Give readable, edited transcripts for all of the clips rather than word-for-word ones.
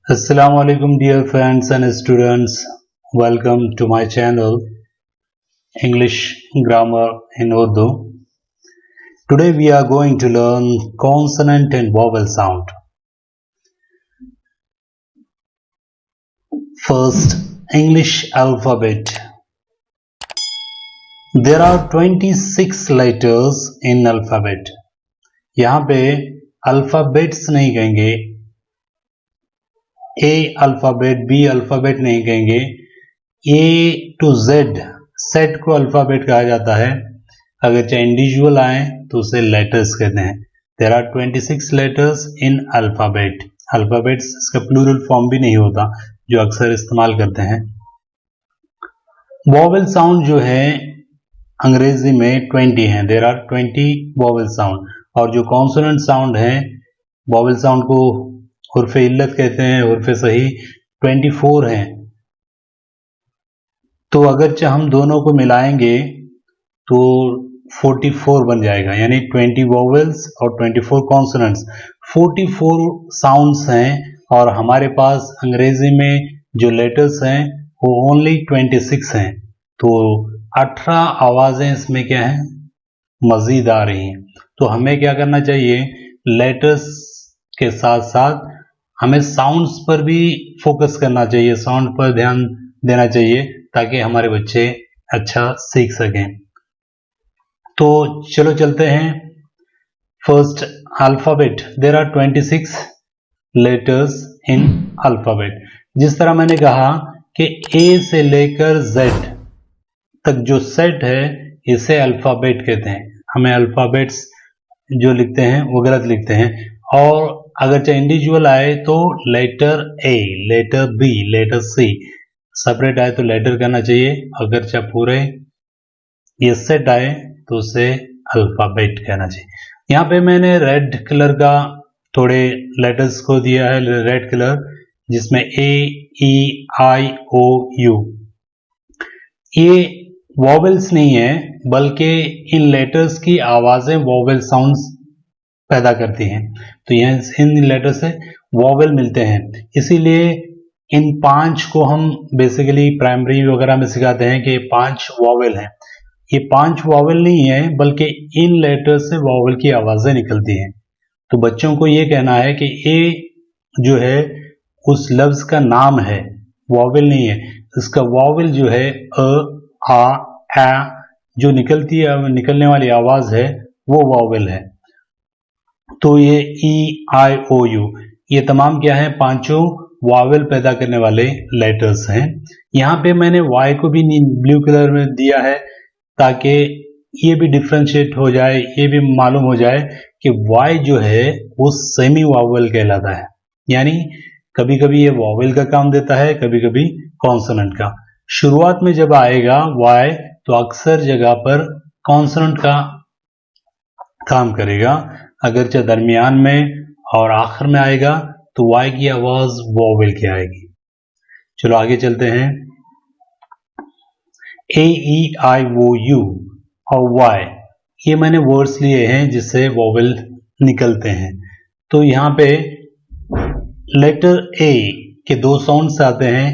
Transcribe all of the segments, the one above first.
Assalamu alaikum dear friends and students. Welcome to my channel English Grammar in Urdu. Today we are going to learn consonant and vowel sound. First, English alphabet. There are 26 letters in alphabet. यहाँ पे alphabets नहीं कहेंगे, ए alphabet B alphabet नहीं कहेंगे, ए to Z set को alphabet कहा जाता है। अगर चाहे इंडिविजुअल आए तो उसे लेटर्स कहते हैं। There are 26 letters in alphabet. Alphabets इसका प्लूरल फॉर्म भी नहीं होता जो अक्सर इस्तेमाल करते हैं। वॉवेल साउंड जो है अंग्रेजी में 20 हैं। There are 20 vowel sound. और जो कॉन्सोनेंट साउंड है, वॉवेल साउंड को हुर्फ़े इल्लत कहते हैं, हुर्फ़े सही 24 हैं। तो अगर हम दोनों को मिलाएंगे तो 44 बन जाएगा, यानी 20 वॉवेल्स और 24 कॉन्सोनेंट्स, 44 साउंड्स हैं। और हमारे पास अंग्रेजी में जो लेटर्स हैं वो ओनली 26 हैं। तो 18 आवाज़ें इसमें क्या हैं, मज़ीद आ रही हैं। तो हमें क्या करना चाहिए, लेटर्स के साथ साथ हमें साउंड्स पर भी फोकस करना चाहिए, साउंड पर ध्यान देना चाहिए ताकि हमारे बच्चे अच्छा सीख सकें। तो चलो चलते हैं। First alphabet. There are 26 letters in alphabet. जिस तरह मैंने कहा कि ए से लेकर जेड तक जो सेट है इसे अल्फाबेट कहते हैं। हमें अल्फाबेट्स जो लिखते हैं वो गलत लिखते हैं। और अगर चाहे इंडिविजुअल आए तो letter A, letter B, letter C, separate आए तो लेटर कहना चाहिए। अगर चाहे पूरे ये सेट आए तो उसे अल्फाबेट कहना चाहिए। यहाँ पे मैंने रेड कलर का थोड़े लेटर्स को दिया है, रेड कलर, जिसमें ए, ई, आई, ओ, यू। ये वॉवेल्स नहीं है बल्कि इन लेटर्स की आवाजें वॉवेल साउंड्स पैदा करती हैं। तो यहाँ इन लेटर से वॉवेल मिलते हैं। इसीलिए इन 5 को हम बेसिकली प्राइमरी वगैरह में सिखाते हैं कि 5 वॉवेल हैं। ये 5 वॉवेल नहीं है बल्कि इन लेटर से वॉवेल की आवाजें निकलती हैं। तो बच्चों को ये कहना है कि ए जो है उस लफ्ज का नाम है, वॉवेल नहीं है। इसका वॉवेल जो है अ, आ, ए, जो निकलने वाली आवाज है वो वॉवेल है। तो ये ई, आई, ओ, यू, ये तमाम क्या है, 5 वॉवेल पैदा करने वाले लेटर्स हैं। यहाँ पे मैंने वाई को भी ब्लू कलर में दिया है ताकि ये भी डिफ्रेंशिएट हो जाए, ये भी मालूम हो जाए कि वाई जो है वो सेमी वॉवेल कहलाता है। यानी कभी कभी ये वॉवेल का काम देता है, कभी कभी कॉन्सोनेंट का। शुरुआत में जब आएगा वाई तो अक्सर जगह पर कॉन्सोनेंट का काम करेगा। अगर चाहे दरमियान में और आखिर में आएगा तो वाई की आवाज वॉवेल की आएगी। चलो आगे चलते हैं। ए, ई, आई, ओ, यू और वाई, ये मैंने वर्ड्स लिए हैं जिससे वॉवेल निकलते हैं। तो यहाँ पे लेटर ए के 2 साउंड्स आते हैं।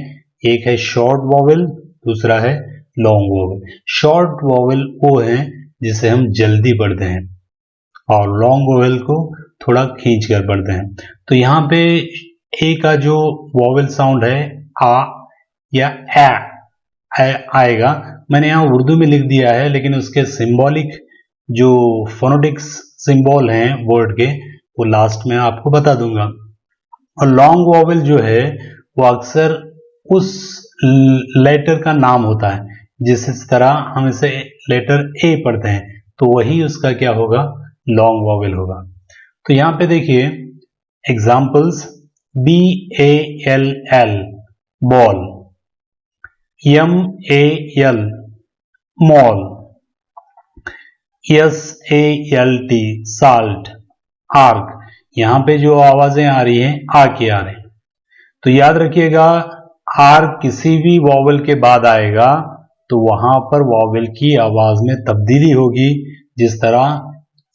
एक है शॉर्ट वॉवेल, दूसरा है लॉन्ग वॉवेल। शॉर्ट वॉवेल वो है जिसे हम जल्दी पढ़ते हैं और लॉन्ग वॉवेल को थोड़ा खींच कर पढ़ते हैं। तो यहाँ पे ए का जो वॉवेल साउंड है आ या ए आएगा। मैंने यहाँ उर्दू में लिख दिया है लेकिन उसके सिंबॉलिक जो फोनेटिक्स सिंबल हैं वर्ड के वो लास्ट में आपको बता दूंगा। और लॉन्ग वॉवेल जो है वो अक्सर उस लेटर का नाम होता है। जिस तरह हम इसे लेटर ए पढ़ते हैं तो वही उसका क्या होगा, लॉन्ग वॉवेल होगा। तो यहाँ पे देखिए एग्जाम्पल्स। बी, ए, एल, एल बॉल, एम, ए, एल मॉल, एस, ए, एल, टी साल्ट, आर्क। यहाँ पे जो आवाजें आ रही हैं आ की आ रही हैं। तो याद रखिएगा आर किसी भी वॉवेल के बाद आएगा तो वहां पर वॉवेल की आवाज में तब्दीली होगी। जिस तरह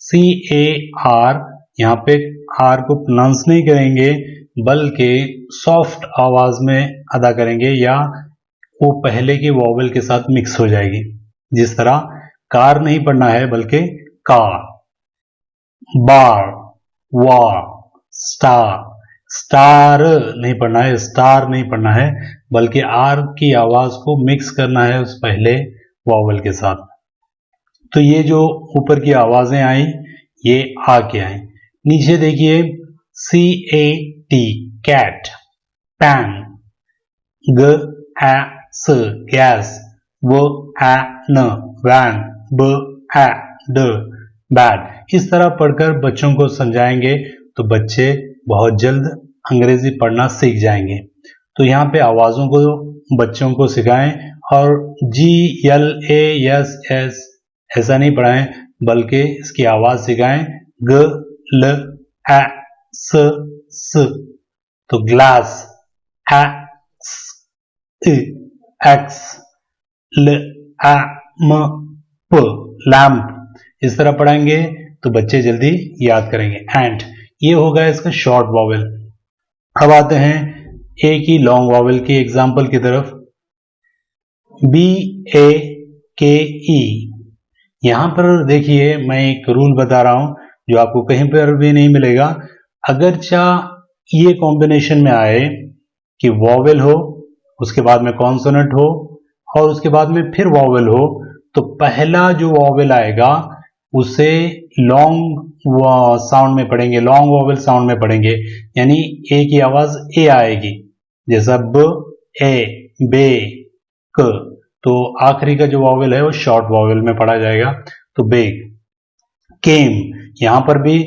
सी, ए, आर, यहाँ पे आर को प्रोनाउंस नहीं करेंगे बल्कि सॉफ्ट आवाज में अदा करेंगे या वो पहले के वॉवेल के साथ मिक्स हो जाएगी। जिस तरह कार नहीं पढ़ना है बल्कि कार, बार, वार, स्टार, स्टार नहीं पढ़ना है, स्टार नहीं पढ़ना है, बल्कि आर की आवाज को मिक्स करना है उस पहले वॉवेल के साथ। तो ये जो ऊपर की आवाजें आई ये आ के आई। नीचे देखिए सी ए टी कैट, पैन, ग ए स गैस, व ए न वैन, ब ए ड बैड। इस तरह पढ़कर बच्चों को समझाएंगे तो बच्चे बहुत जल्द अंग्रेजी पढ़ना सीख जाएंगे। तो यहाँ पे आवाजों को बच्चों को सिखाएं और G L A S S ऐसा नहीं पढ़ाएं बल्कि इसकी आवाज सिखाएं। ग ल ए स तो ग्लास, ए एक्स, ल ए म प लैम्प। इस तरह पढ़ाएंगे तो बच्चे जल्दी याद करेंगे। एंड ये होगा इसका शॉर्ट वॉवेल। अब आते हैं ए की लॉन्ग वॉवेल की एग्जाम्पल की तरफ। बी ए के ई। यहां पर देखिए मैं एक रूल बता रहा हूं जो आपको कहीं पर भी नहीं मिलेगा। अगर ये कॉम्बिनेशन में आए कि वॉवेल हो, उसके बाद में कॉन्सोनेंट हो और उसके बाद में फिर वॉवेल हो, तो पहला जो वॉवेल आएगा उसे लॉन्ग साउंड में पढ़ेंगे, लॉन्ग वॉवेल साउंड में पढ़ेंगे। यानी ए की आवाज ए आएगी, जैसा ब ए बे क। तो आखिरी का जो वॉवेल है वो शॉर्ट वॉवेल में पढ़ा जाएगा। तो बेग, केम, यहां पर भी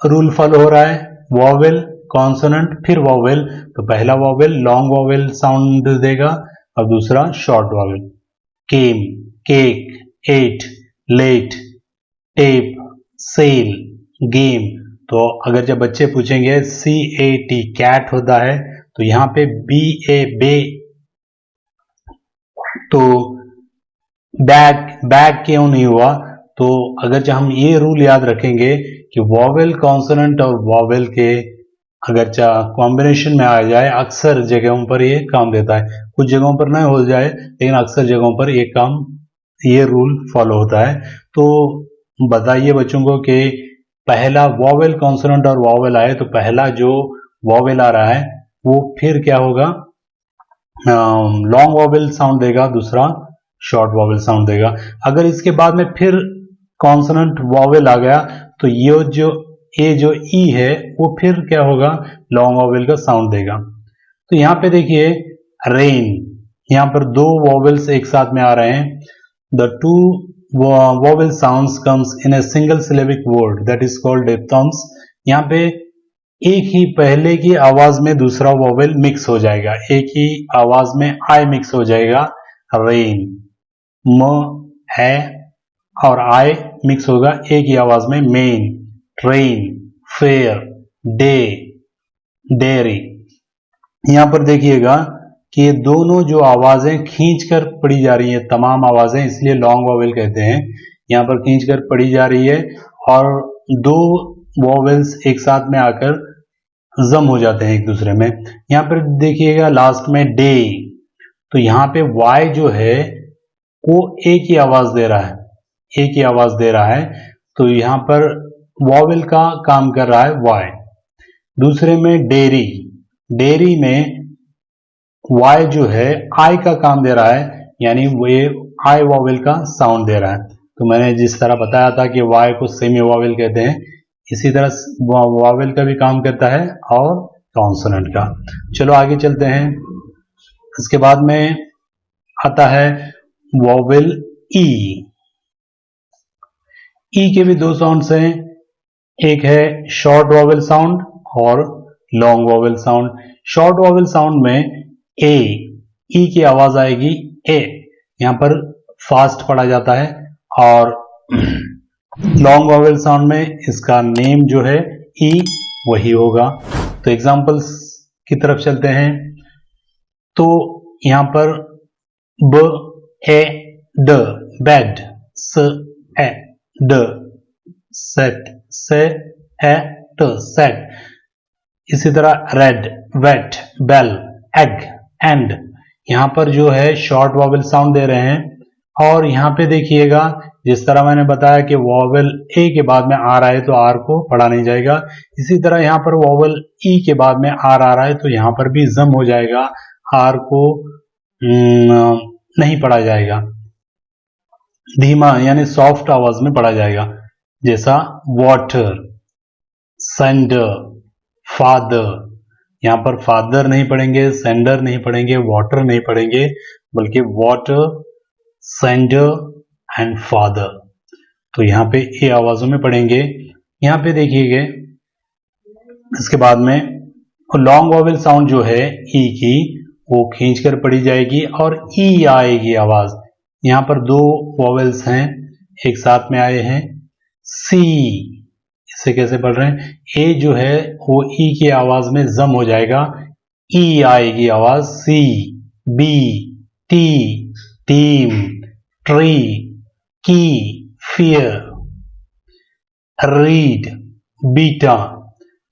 रूल फॉलो हो रहा है, वॉवेल कॉन्सोनेंट फिर वॉवेल। तो पहला वॉवेल लॉन्ग वॉवेल साउंड देगा और दूसरा short vowel. Came, cake, ate, late, tape, sale, game. तो अगर जब बच्चे पूछेंगे सी ए टी कैट होता है तो यहां पे बी ए बे, तो बैग, बैग क्यों नहीं हुआ? तो अगर जब हम ये रूल याद रखेंगे कि वॉवेल कॉन्सोनेंट और वॉवेल के अगर कॉम्बिनेशन में आ जाए, अक्सर जगहों पर ये काम देता है, कुछ जगहों पर नहीं हो जाए लेकिन अक्सर जगहों पर ये रूल फॉलो होता है। तो बताइए बच्चों को कि पहला वॉवेल कॉन्सोनेंट और वॉवेल आए तो पहला जो वॉवेल आ रहा है वो फिर क्या होगा, लॉन्ग वॉवेल साउंड देगा, दूसरा शॉर्ट वॉवेल साउंड देगा। अगर इसके बाद में फिर कॉन्सोनेंट वॉवेल आ गया तो ये जो ई है वो फिर क्या होगा, लॉन्ग वॉवेल का साउंड देगा। तो यहाँ पे देखिए रेन, यहाँ पर दो वॉवेल्स एक साथ में आ रहे हैं। The two vowel sounds comes in a single syllabic word that is called diphthongs। यहाँ पे एक ही पहले की आवाज में दूसरा वॉवेल मिक्स हो जाएगा, एक ही आवाज में आई मिक्स हो जाएगा। रेन, म है और आई मिक्स होगा एक ही आवाज में main, train, fair, day, dairy. यहां पर देखिएगा कि ये दोनों जो आवाजें खींचकर पढ़ी जा रही हैं, तमाम आवाजें, इसलिए लॉन्ग वॉवेल कहते हैं। यहां पर खींचकर पढ़ी जा रही है और दो वॉवेल्स एक साथ में आकर जम हो जाते हैं एक दूसरे में। यहां पर देखिएगा लास्ट में डे, तो यहां पे वाई जो है वो एक ही आवाज दे रहा है, एक ही आवाज दे रहा है। तो यहां पर वॉवेल का काम कर रहा है वाई। दूसरे में डेयरी, डेयरी में वाई जो है आई का काम दे रहा है, यानी वो आई वॉवेल का साउंड दे रहा है। तो मैंने जिस तरह बताया था कि वाई को सेमी वॉवेल कहते हैं, इसी तरह वॉवेल का भी काम करता है और कॉन्सोनेंट का। चलो आगे चलते हैं। इसके बाद में आता है वॉवेल ई। ई के भी दो साउंड्स हैं, एक है शॉर्ट वॉवेल साउंड और long vowel sound. Short vowel sound में ए, ई की आवाज आएगी ए, यहां पर फास्ट पढ़ा जाता है। और लॉन्ग वॉवेल साउंड में इसका नेम जो है ई वही होगा। तो एग्जांपल्स की तरफ चलते हैं। तो यहां पर ब ए ड, बेड, स ए ड, सेट, से ए ट, सेट। इसी तरह red, wet, bell, egg, end. यहां पर जो है शॉर्ट वॉवेल साउंड दे रहे हैं। और यहां पे देखिएगा जिस तरह मैंने बताया कि वॉवेल ए के बाद में आर आए तो आर को पढ़ा नहीं जाएगा, इसी तरह यहां पर वॉवेल ई के बाद में आर आ रहा है तो यहां पर भी जम हो जाएगा, आर को नहीं पढ़ा जाएगा, धीमा यानी सॉफ्ट आवाज में पढ़ा जाएगा। जैसा वाटर, सेंडर, फादर। यहां पर फादर नहीं पढ़ेंगे, सेंडर नहीं पढ़ेंगे, वाटर नहीं पढ़ेंगे, बल्कि वाटर, सेंडर एंड फादर। तो यहां पे ए आवाजों में पढ़ेंगे। यहां पे देखिएगा इसके बाद में लॉन्ग वॉवेल साउंड जो है ई की वो खींचकर पढ़ी जाएगी और ई आएगी आवाज। यहां पर दो वॉवेल्स हैं एक साथ में आए हैं, सी। इसे कैसे पढ़ रहे हैं? ए जो है वो ई की आवाज में जम हो जाएगा, ई आएगी आवाज, सी। बी, टी, टीम, ट्री, की, फियर, रीड, बीटा।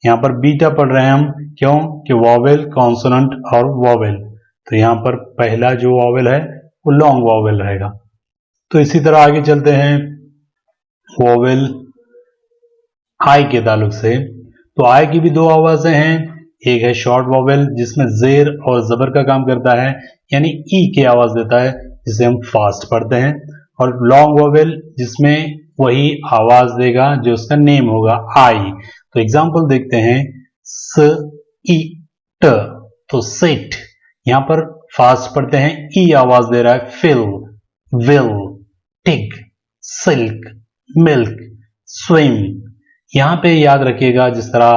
यहां पर बीटा पढ़ रहे हैं हम, क्यों कि वॉवेल, कॉन्सोनेंट और वॉवेल। तो यहां पर पहला जो वॉवेल है वो लॉन्ग वॉवेल रहेगा। तो इसी तरह आगे चलते हैं वॉवेल आई के ताल्लुक से। तो आई की भी दो आवाजें हैं, एक है शॉर्ट वॉवेल जिसमें जेर और जबर का काम करता है, यानी ई की आवाज देता है जिसे हम फास्ट पढ़ते हैं, और लॉन्ग वॉवेल जिसमें वही आवाज देगा जो उसका नेम होगा, आई। तो एग्जाम्पल देखते हैं, स, ई, ट। तो सिट, यहां पर फास्ट पढ़ते हैं, ई आवाज दे रहा है, fill, will, tick, silk, milk, swim. यहां पे याद रखिएगा जिस तरह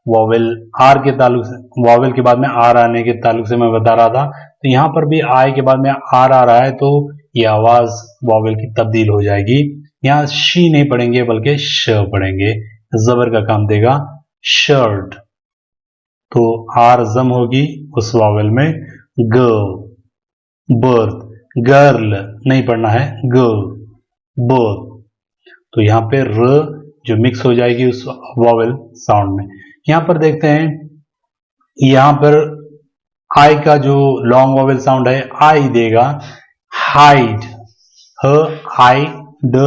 वॉवेल आर के ताल्लुक से, वॉवेल के बाद में आर आने के ताल्लुक से मैं बता रहा था, तो यहां पर भी आई के बाद में आर आ रहा है तो ये आवाज वॉवेल की तब्दील हो जाएगी। यहां शी नहीं पढ़ेंगे बल्कि श पढ़ेंगे, जबर का काम देगा, शर्ट। तो आर जम होगी उस वॉवेल में, गर्ल, बर्थ, गर्ल नहीं पढ़ना है, गर्ल, बर्थ। तो यहां पे र जो मिक्स हो जाएगी उस वॉवेल साउंड में। यहां पर देखते हैं, यहां पर आई का जो लॉन्ग वॉवेल साउंड है आई देगा, हाइड, ह, आई, ड।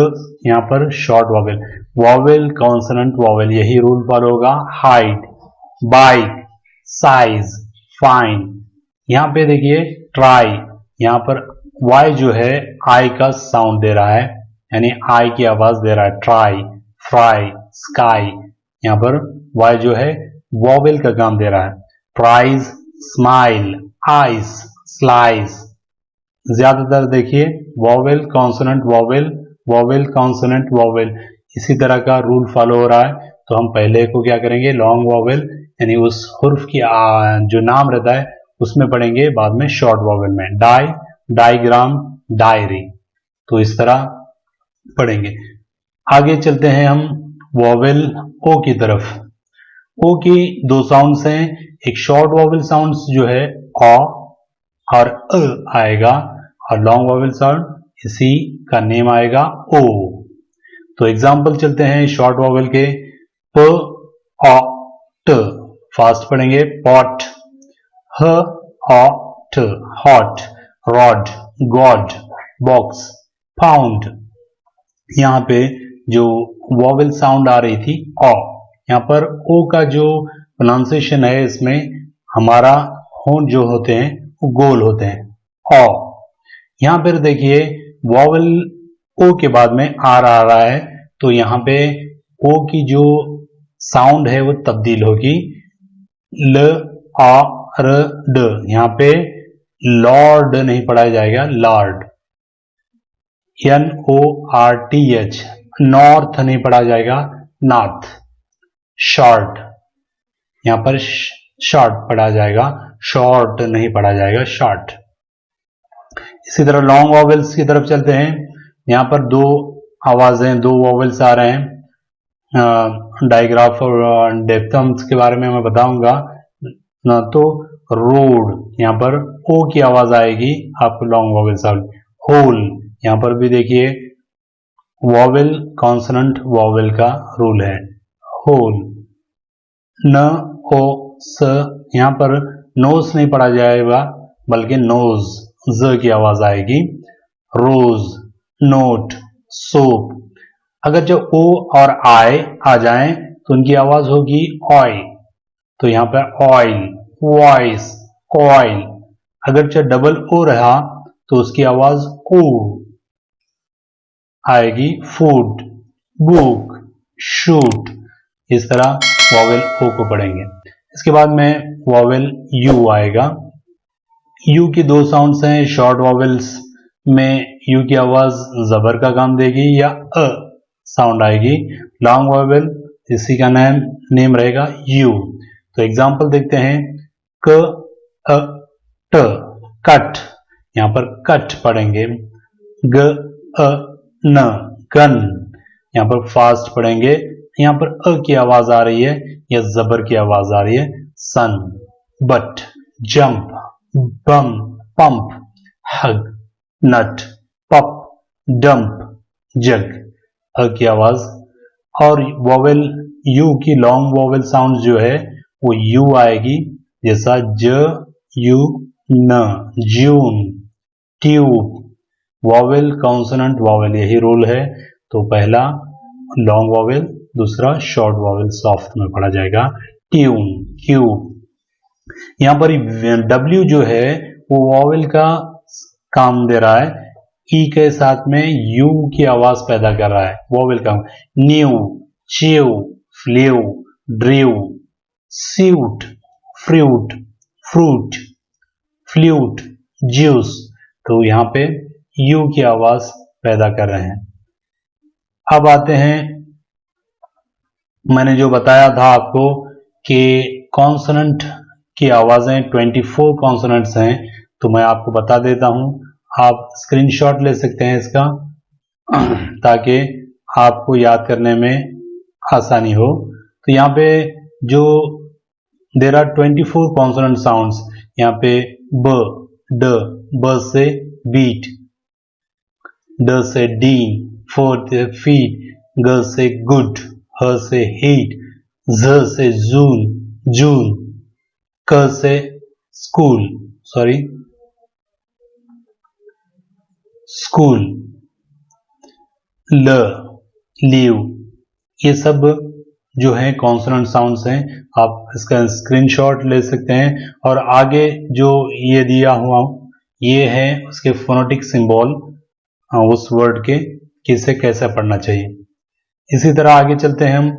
यहां पर short vowel, vowel, consonant, vowel, यही रूल फॉलो होगा, हाइड, बाइक, साइज, फाइन। यहां पे देखिए ट्राई, यहां पर वाई जो है आई का साउंड दे रहा है, यानी आई की आवाज दे रहा है, ट्राई, फ्राई, स्काई। यहां पर वाई जो है वॉवेल का काम दे रहा है, प्राइज, स्माइल, आइस, स्लाइस। ज्यादातर देखिए vowel, consonant, vowel, vowel, consonant, vowel, इसी तरह का रूल फॉलो हो रहा है। तो हम पहले को क्या करेंगे, लॉन्ग वॉवेल यानी उस हुर्फ की जो नाम रहता है उसमें पढ़ेंगे, बाद में शॉर्ट वॉवेल में, डाई, डायग्राम, डायरी। तो इस तरह पढ़ेंगे। आगे चलते हैं हम वॉवेल ओ की तरफ। ओ की दो साउंड्स हैं, एक शॉर्ट वॉवेल साउंड जो है अ और अ आएगा, और लॉन्ग वॉवेल साउंड इसी का नेम आएगा, ओ। तो एग्जाम्पल चलते हैं शॉर्ट वॉवेल के, प, अ, ट। फास्ट पढ़ेंगे, पॉट, ह, अ, ट, hot, rod, God, box, found. यहां पे जो वॉवेल साउंड आ रही थी अ, यहां पर ओ का जो प्रोनाउंसिएशन है इसमें हमारा होंठ जो होते हैं वो गोल होते हैं, अ। यहां पर देखिए वॉवेल ओ के बाद में आर आ रहा है, तो यहां पे ओ की जो साउंड है वो तब्दील होगी, ल, आ, र, ड। यहां पे लॉर्ड नहीं पढ़ा जाएगा, lord, N, O, R, T, H. North नहीं पढ़ा जाएगा, नॉर्थ। शॉर्ट, यहां पर शॉर्ट पढ़ा जाएगा, शॉर्ट नहीं पढ़ा जाएगा, शॉर्ट। इसी तरह लॉन्ग वॉवेल्स की तरफ चलते हैं। यहां पर दो आवाजें, दो वॉवेल्स आ रहे हैं, डायग्राफ और डेप्थम्स के बारे में मैं बताऊंगा ना। तो रोड, यहां पर ओ की आवाज आएगी आपको लॉन्ग वॉवेल साउंड, होल। यहां पर भी देखिए वॉवेल, कॉन्सोनेंट, वॉवेल का रूल है, होल। न, ओ, स, यहाँ पर नोज नहीं पढ़ा जाएगा बल्कि नोज, ज की आवाज आएगी। रोज, नोट, सोप। अगर जब ओ और आई आ जाएं तो उनकी आवाज होगी ऑय, तो यहाँ पर ऑयल, वॉइस, ऑयल। अगर जब डबल ओ रहा तो उसकी आवाज ओ आएगी। Food, book, shoot. इस तरह वॉवेल ओ को पढ़ेंगे। इसके बाद में वॉवेल यू आएगा। यू की दो साउंड्स हैं। शॉर्ट वॉवेल्स में यू की आवाज जबर का काम देगी या अ साउंड आएगी। लॉन्ग वॉवेल इसी का नेम रहेगा यू। तो एग्जांपल देखते हैं। क अ ट, कट, यहाँ पर कट पढ़ेंगे। ग अ न, गन, यहाँ पर फास्ट पढ़ेंगे। यहाँ पर अ की आवाज आ रही है या जबर की आवाज आ रही है। सन, बट, जंप, बम, पंप, हग, नट, पप, डंप, जग, अ की आवाज। और वॉवेल यू की लॉन्ग वॉवेल साउंड जो है वो यू आएगी, जैसा ज, यू, न, जून, ट्यूब। वॉवेल, कॉन्सोनेंट, वॉवेल, यही रूल है। तो पहला लॉन्ग वॉवेल, दूसरा शॉर्ट वॉवेल सॉफ्ट में पढ़ा जाएगा। Tune, cube. यहाँ पर W जो है वो वॉवेल का काम दे रहा है। ई के साथ में यू की आवाज पैदा कर रहा है, वॉवेल का। New, chew, flew, drew, suit, fruit, fruit, flute, juice. तो यहाँ पे यू की आवाज पैदा कर रहे हैं। अब आते हैं, मैंने जो बताया था आपको कि कॉन्सोनेंट की आवाजें 24 कॉन्सोनेंट्स हैं, तो मैं आपको बता देता हूं। आप स्क्रीनशॉट ले सकते हैं इसका ताकि आपको याद करने में आसानी हो। तो यहाँ पे जो देयर आर 24 कॉन्सोनेंट साउंड्स, यहाँ पे ब, ड, ब से बीट, ड से डी, फोर से फीट, ग से गुड, ह से हीट, झ से जून, जून, क से स्कूल, स्कूल, ल, लीव। ये सब जो है कॉन्सोनेंट साउंड्स हैं। आप इसका स्क्रीनशॉट ले सकते हैं। और आगे जो ये दिया हुआ ये है उसके फोनेटिक सिंबल, उस वर्ड के किसे कैसे पढ़ना चाहिए। इसी तरह आगे चलते हैं हम।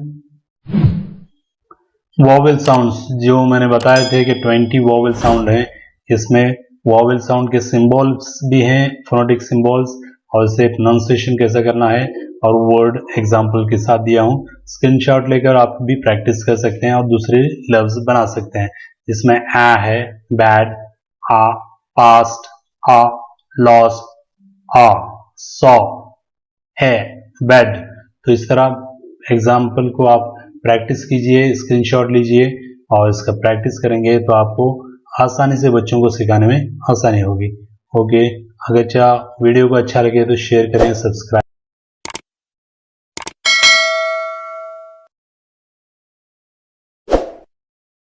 वॉवेल साउंड्स जो मैंने बताए थे कि 20 वॉवेल साउंड हैं। इसमें वॉवेल साउंड के सिंबल्स भी हैं, फोनेटिक सिंबल्स, और इसे प्रोनाउंसिएशन कैसे करना है और वर्ड एग्जांपल के साथ दिया हूं। स्क्रीनशॉट लेकर आप भी प्रैक्टिस कर सकते हैं और दूसरे लफ्ज बना सकते हैं। जिसमें आ है, बैड, आ, पास्ट, आ, लॉस्ट, आ, सॉ, है, बेड। तो इस तरह एग्जाम्पल को आप प्रैक्टिस कीजिए, स्क्रीनशॉट लीजिए और इसका प्रैक्टिस करेंगे तो आपको आसानी से बच्चों को सिखाने में आसानी होगी। ओके, अगर वीडियो को अच्छा लगे तो शेयर करें, सब्सक्राइब